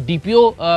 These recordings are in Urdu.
DPO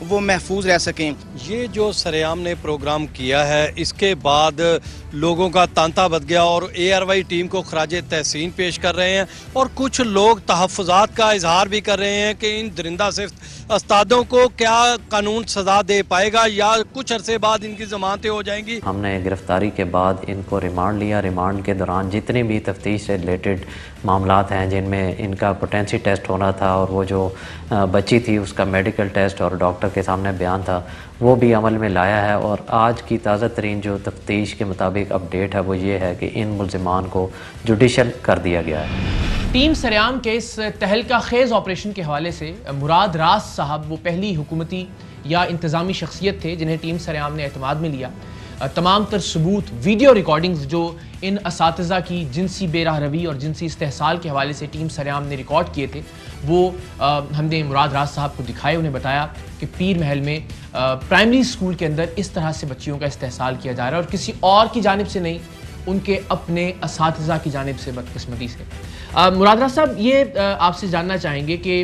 وہ محفوظ رہ سکیں. یہ جو سریام نے پروگرام کیا ہے اس کے بعد لوگوں کا تانتا بد گیا اور اے آر وائی ٹیم کو خراج تحسین پیش کر رہے ہیں اور کچھ لوگ تحفظات کا اظہار بھی کر رہے ہیں کہ ان درندہ صفت استادوں کو کیا قانون سزا دے پائے گا یا کچھ عرصے بعد ان کی ضمانتیں ہو جائیں گی. ہم نے گرفتاری کے بعد ان کو ریمانڈ لیا. ریمانڈ کے دوران جتنی بھی تفتیش سے ریلیٹڈ معاملات ہیں جن میں ان کا پوٹینسی ٹیسٹ ہونا تھا اور وہ جو بچی تھی اس کا میڈیکل ٹیسٹ اور ڈاکٹر کے سامنے بیان تھا وہ بھی عمل میں لایا ہے. اور آج کی تازہ ترین جو تفتیش کے مطابق اپڈیٹ ہے وہ یہ ہے کہ ان ملزمان کو جوڈیشل کر دیا گیا ہے. ٹیم سریام کے اس تہلکہ خیز آپریشن کے حوالے سے مراد راز صاحب وہ پہلی حکومتی یا انتظامی شخصیت تھے جنہیں ٹیم سریام نے اعتماد میں لیا. تمام تر ثبوت ویڈیو ریکارڈنگز جو ان اساتذہ کی جنسی بے راہ روی اور جنسی استحصال کے حوالے سے ٹیم سریام نے ریکارڈ کیے تھے وہ ہم نے مراد راز صاحب کو دکھائے. انہیں بتایا کہ پیر محل میں پرائمری اسکول کے اندر اس طرح سے بچیوں کا استحصال کیا جا رہا ہے اور کسی اور کی جانب سے نہیں، ان کے اپنے اساتذہ کی جانب سے بدقسمتی سے. مراد راز صاحب یہ آپ سے جاننا چاہیں گے کہ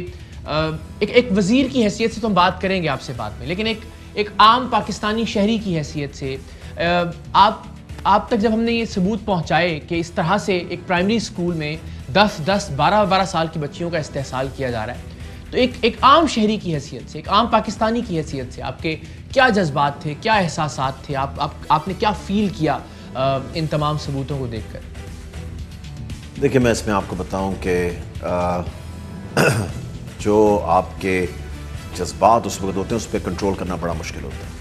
ایک وزیر کی حیثیت سے تو ہم بات کریں گے آپ سے بعد میں، لیکن ایک عام پاکستانی شہری کی حیثیت سے آپ تک جب ہم نے یہ ثبوت پہنچائے کہ اس طرح سے ایک پرائمری اسکول میں 12 سال کی بچیوں کا استحصال کیا جا رہا ہے، تو ایک عام شہری کی حیثیت سے، ایک عام پاکستانی کی حیثیت سے آپ کے کیا جذبات تھے، کیا احساسات تھے، آپ نے کیا فیل کیا ان تمام ثبوتوں کو دیکھ کر؟ دیکھیں میں اس میں آپ کو بتاؤں کہ جو آپ کے جذبات اس وقت ہوتے ہیں اس پہ کنٹرول کرنا بڑا مشکل ہوتا ہے،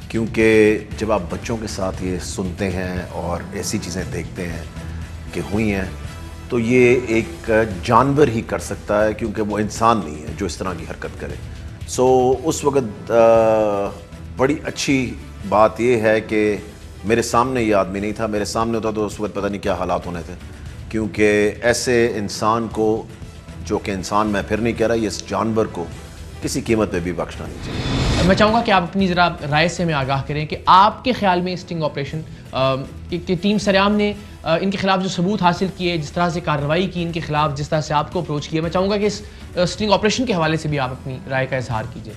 کیونکہ جب آپ بچوں کے ساتھ یہ سنتے ہیں اور ایسی چیزیں دیکھتے ہیں کہ ہوئی ہیں تو یہ ایک جانور ہی کر سکتا ہے، کیونکہ وہ انسان نہیں ہے جو اس طرح کی حرکت کرے. سو اس وقت بڑی اچھی بات یہ ہے کہ میرے سامنے یہ آدمی نہیں تھا. میرے سامنے ہوتا تو اس وقت پتہ نہیں کیا حالات ہونے تھے، کیونکہ ایسے انسان کو، جو کہ انسان میں پھر نہیں کہہ رہا، یہ اس جانور کو کسی قیمت پہ بھی بخشنا نہیں چاہیے. میں چاہوں گا کہ آپ اپنی ذرا رائے سے ہمیں آگاہ کریں کہ آپ کے خیال میں اسٹنگ آپریشن کہ ٹیم سریام نے ان کے خلاف جو ثبوت حاصل کیے، جس طرح سے کارروائی کی ان کے خلاف، جس طرح سے آپ کو اپروچ کیا، میں چاہوں گا کہ اس اسٹنگ آپریشن کے حوالے سے بھی آپ اپنی رائے کا اظہار کیجیے.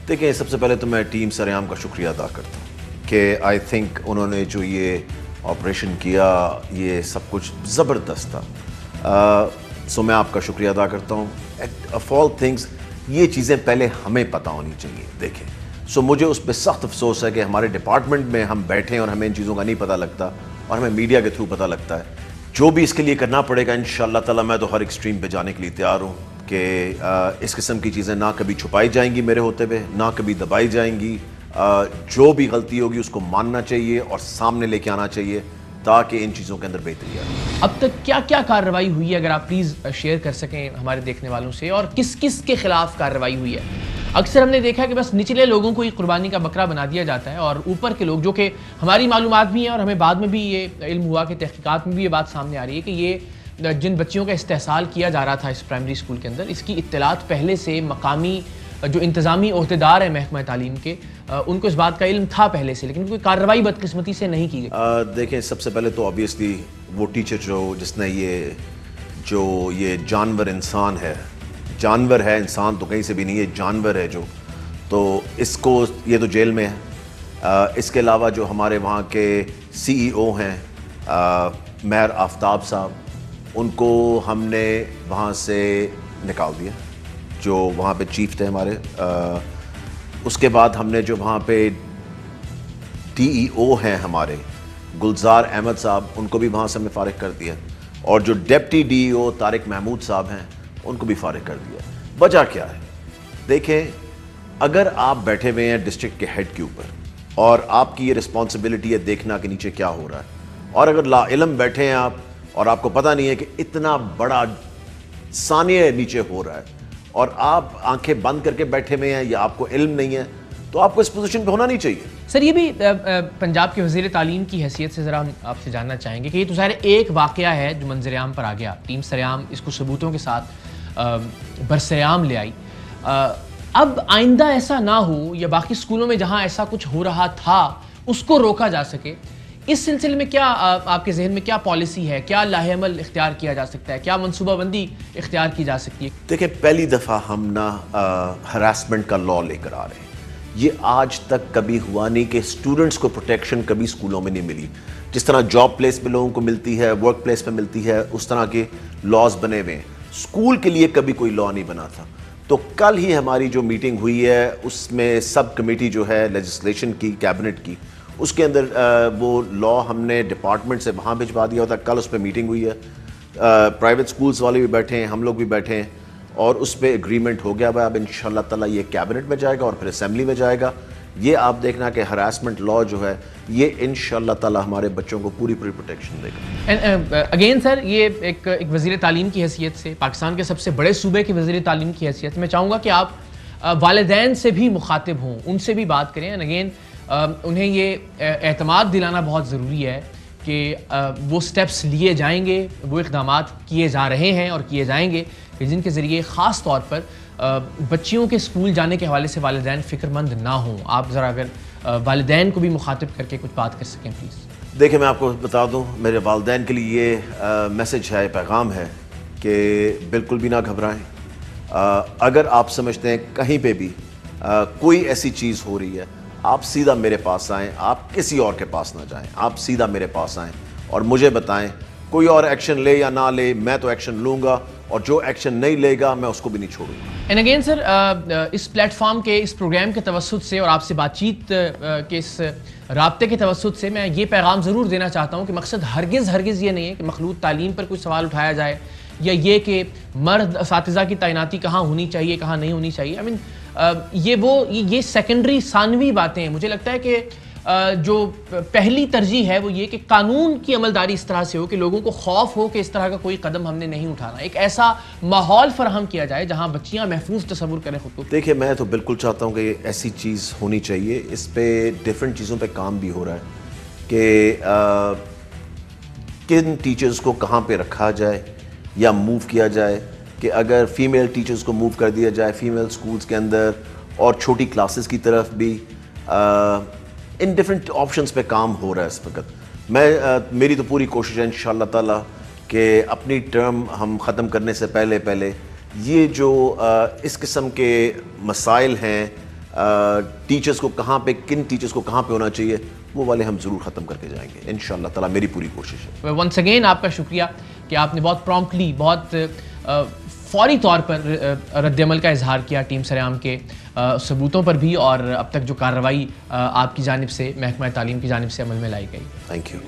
دیکھیں سب سے پہلے تو میں ٹیم سریام کا شکریہ ادا کرتا ہوں کہ آئی تھنک انہوں نے جو یہ آپریشن کیا یہ سب کچھ زبردست تھا. سو میں آپ کا شکریہ ادا کرتا ہوں. آف آل تھنگس یہ چیزیں پہلے ہمیں پتہ ہونی چاہیے. دیکھیں سو مجھے اس پہ سخت افسوس ہے کہ ہمارے ڈپارٹمنٹ میں ہم بیٹھیں اور ہمیں ان چیزوں کا نہیں پتہ لگتا اور ہمیں میڈیا کے تھرو پتہ لگتا ہے. جو بھی اس کے لیے کرنا پڑے گا انشاءاللہ تعالی میں تو ہر ایکسٹریم پہ جانے کے لیے تیار ہوں کہ اس قسم کی چیزیں نہ کبھی چھپائی جائیں گی میرے ہوتے ہوئے، نہ کبھی دبائی جائیں گی. جو بھی غلطی ہوگی اس کو ماننا چاہیے اور سامنے لے کے آنا چاہیے تاکہ ان چیزوں کے اندر بہتری آئے. اب تک کیا کیا کارروائی ہوئی ہے اگر آپ پلیز شیئر کر سکیں ہمارے دیکھنے والوں سے، اور کس کس کے خلاف کارروائی ہوئی ہے؟ اکثر ہم نے دیکھا کہ بس نچلے لوگوں کو ہی قربانی کا بکرا بنا دیا جاتا ہے اور اوپر کے لوگ، جو کہ ہماری معلومات بھی ہیں اور ہمیں بعد میں بھی یہ علم ہوا کہ تحقیقات میں بھی یہ بات سامنے آ رہی ہے کہ یہ جن بچیوں کا استحصال کیا جا رہا تھا اس پرائمری اسکول کے اندر، اس کی اطلاعات پہلے سے مقامی جو انتظامی عہدیدار ہیں محکمہ تعلیم کے، ان کو اس بات کا علم تھا پہلے سے، لیکن کوئی کارروائی بدقسمتی سے نہیں کی گئی. دیکھیں سب سے پہلے تو آبویسلی وہ ٹیچر جس نے یہ جانور انسان ہے، جانور ہے، انسان تو کہیں سے بھی نہیں ہے، جانور ہے جو، تو اس کو یہ تو جیل میں ہے. اس کے علاوہ جو ہمارے وہاں کے CEO ہیں مہر آفتاب صاحب، ان کو ہم نے وہاں سے نکال دیا، جو وہاں پہ چیف تھے ہمارے. اس کے بعد ہم نے جو وہاں پہ DEO ہیں ہمارے گلزار احمد صاحب، ان کو بھی وہاں سے ہم نے فارغ کر دیا، اور جو ڈپٹی DEO طارق محمود صاحب ہیں ان کو بھی فارغ کر دیا. وجہ کیا ہے؟ دیکھیں اگر آپ بیٹھے ہوئے ہیں ڈسٹرکٹ کے ہیڈ کے اوپر اور آپ کی یہ رسپانسبلٹی ہے دیکھنا کہ نیچے کیا ہو رہا ہے، اور اگر لا علم بیٹھے ہیں آپ اور آپ کو پتہ نہیں ہے کہ اتنا بڑا ثانیہ نیچے ہو رہا ہے اور آپ آنکھیں بند کر کے بیٹھے ہوئے ہیں یا آپ کو علم نہیں ہے، تو آپ کو اس پوزیشن پہ ہونا نہیں چاہیے. سر یہ بھی پنجاب کے وزیر تعلیم کی حیثیت سے ذرا ہم آپ سے جاننا چاہیں گے کہ یہ تو ظاہر ایک واقعہ ہے جو منظر عام پر آ گیا، ٹیم سریام اس کو ثبوتوں کے ساتھ برسریام لے آئی. اب آئندہ ایسا نہ ہو، یا باقی اسکولوں میں جہاں ایسا کچھ ہو رہا تھا اس کو روکا جا سکے، اس سلسلے میں کیا آپ کے ذہن میں کیا پالیسی ہے، کیا لاہ عمل اختیار کیا جا سکتا ہے، کیا منصوبہ بندی اختیار کی جا سکتی ہے؟ دیکھیں پہلی دفعہ ہم نا ہراسمنٹ کا لا لے کر آ رہے ہیں. یہ آج تک کبھی ہوا نہیں کہ اسٹوڈنٹس کو پروٹیکشن کبھی اسکولوں میں نہیں ملی. جس طرح جاب پلیس پہ لوگوں کو ملتی ہے, ورک پلیس پہ ملتی ہے, اس طرح کے لاز بنے ہوئے ہیں. اسکول کے لیے کبھی کوئی لا نہیں بنا تھا. تو کل ہی ہماری جو میٹنگ ہوئی ہے اس میں سب کمیٹی جو ہے لیجسلیشن کی, کیبنٹ کی, اس کے اندر وہ لا ہم نے ڈپارٹمنٹ سے وہاں بھجوا دیا ہوتا. کل اس پہ میٹنگ ہوئی ہے, پرائیویٹ سکولز والے بھی بیٹھے ہیں, ہم لوگ بھی بیٹھے ہیں, اور اس پہ اگریمنٹ ہو گیا. اب انشاءاللہ تعالیٰ یہ کیبنٹ میں جائے گا اور پھر اسمبلی میں جائے گا. یہ آپ دیکھنا کہ ہراسمنٹ لا جو ہے یہ انشاءاللہ تعالیٰ ہمارے بچوں کو پوری پروٹیکشن دے گا. اگین سر, یہ ایک وزیر تعلیم کی حیثیت سے, پاکستان کے سب سے بڑے صوبے کے وزیر تعلیم کی حیثیت سے میں چاہوں گا کہ آپ والدین سے بھی مخاطب ہوں, ان سے بھی بات کریں. اگین انہیں یہ اعتماد دلانا بہت ضروری ہے کہ وہ سٹیپس لیے جائیں گے, وہ اقدامات کیے جا رہے ہیں اور کیے جائیں گے کہ جن کے ذریعے خاص طور پر بچیوں کے اسکول جانے کے حوالے سے والدین فکر مند نہ ہوں. آپ ذرا اگر والدین کو بھی مخاطب کر کے کچھ بات کر سکیں پلیز. دیکھیں, میں آپ کو بتا دوں, میرے والدین کے لیے یہ میسج ہے, پیغام ہے کہ بالکل بھی نہ گھبرائیں. اگر آپ سمجھتے ہیں کہیں پہ بھی کوئی ایسی چیز ہو رہی ہے, آپ سیدھا میرے پاس آئیں, آپ کسی اور کے پاس نہ جائیں, آپ سیدھا میرے پاس آئیں اور مجھے بتائیں. کوئی اور ایکشن لے یا نہ لے, میں تو ایکشن لوں گا, اور جو ایکشن نہیں لے گا میں اس کو بھی نہیں چھوڑوں گا. اینڈ اگین سر, اس پلیٹ فارم کے, اس پروگرام کے توسط سے اور آپ سے بات چیت کے اس رابطے کے توسط سے میں یہ پیغام ضرور دینا چاہتا ہوں کہ مقصد ہرگز یہ نہیں ہے کہ مخلوط تعلیم پر کوئی سوال اٹھایا جائے, یا یہ کہ مرد اساتذہ کی تعیناتی کہاں ہونی چاہیے کہاں نہیں ہونی چاہیے. آئی مین یہ سیکنڈری ثانوی باتیں ہیں. مجھے لگتا ہے کہ جو پہلی ترجیح ہے وہ یہ کہ قانون کی عملداری اس طرح سے ہو کہ لوگوں کو خوف ہو کہ اس طرح کا کوئی قدم ہم نے نہیں اٹھانا. ایک ایسا ماحول فراہم کیا جائے جہاں بچیاں محفوظ تصور کریں خود کو. دیکھیں, میں تو بالکل چاہتا ہوں کہ ایسی چیز ہونی چاہیے. اس پہ ڈیفرنٹ چیزوں پہ کام بھی ہو رہا ہے کہ کن ٹیچرز کو کہاں پہ رکھا جائے یا موو کیا جائے, کہ اگر فیمیل ٹیچرز کو موو کر دیا جائے فیمیل سکولز کے اندر, اور چھوٹی کلاسز کی طرف بھی. ان ڈفرینٹ آپشنز پہ کام ہو رہا ہے اس وقت. میری تو پوری کوشش ہے انشاءاللہ تعالیٰ کہ اپنی ٹرم ہم ختم کرنے سے پہلے یہ جو اس قسم کے مسائل ہیں, ٹیچرز کو کہاں پہ, کن ٹیچرز کو کہاں پہ ہونا چاہیے, وہ والے ہم ضرور ختم کر کے جائیں گے انشاءاللہ تعالیٰ. میری پوری کوشش ہے. ونس اگین آپ کا شکریہ کہ آپ نے بہت پرومپٹلی, بہت فوری طور پر رد عمل کا اظہار کیا ٹیم سریام کے ثبوتوں پر بھی, اور اب تک جو کارروائی آپ کی جانب سے, محکمہ تعلیم کی جانب سے عمل میں لائی گئی. Thank you.